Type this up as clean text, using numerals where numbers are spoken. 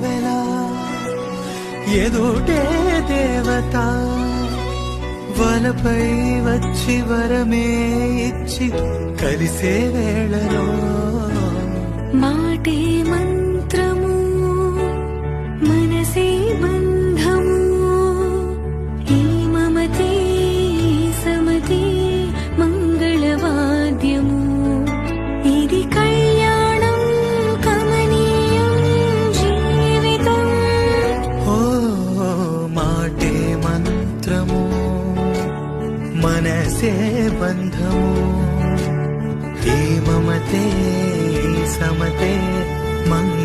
కోవెలా ఎదుటే దేవత వలపై వచ్చి వరమే ఇచ్చి కలిసే వేళలో మాటే మంత్రము మనసే బంధము ఈ మమతే సమతే మంగళవాద్యము ఇది కళ్యాణం కమనీయం జీవితం ఓ మాటే మంత్రము మనసే బంధము ఈ మమతే సమతే మంగళ